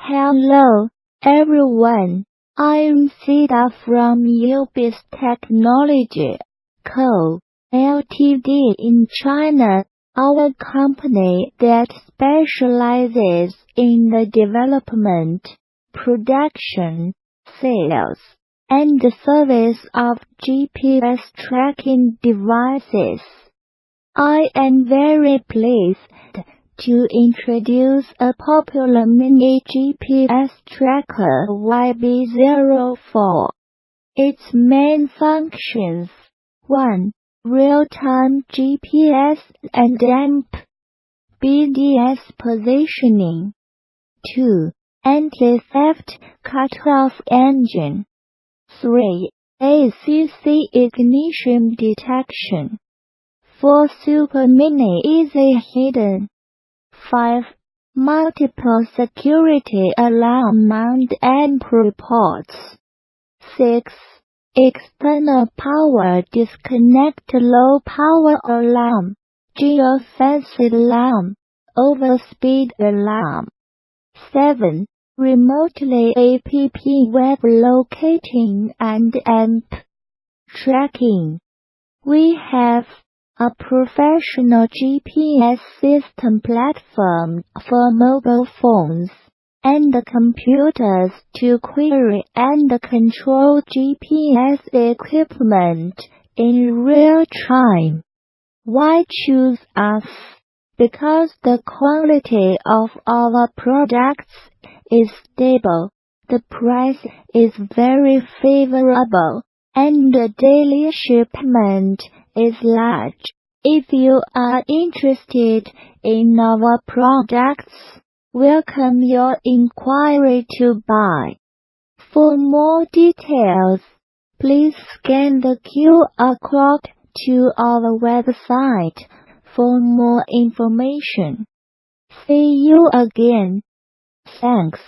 Hello, everyone. I'm Sita from Ubis Technology Co., Ltd. in China, our company that specializes in the development, production, sales, and service of GPS tracking devices. I am very pleased to introduce a popular mini GPS tracker YB04. Its main functions: 1. Real-time GPS and AMP BDS positioning. 2. Anti-theft cutoff engine. 3. ACC ignition detection. 4. Super Mini Easy Hidden. 5. Multiple security alarm mount AMP reports. 6. External power disconnect low power alarm, geofence alarm, overspeed alarm. 7. Remotely app web locating and AMP tracking. We have a professional GPS system platform for mobile phones and computers to query and control GPS equipment in real time. Why choose us? Because the quality of our products is stable, the price is very favorable, and the daily shipment is large. If you are interested in our products, welcome your inquiry to buy. For more details, please scan the QR code to our website for more information. See you again. Thanks.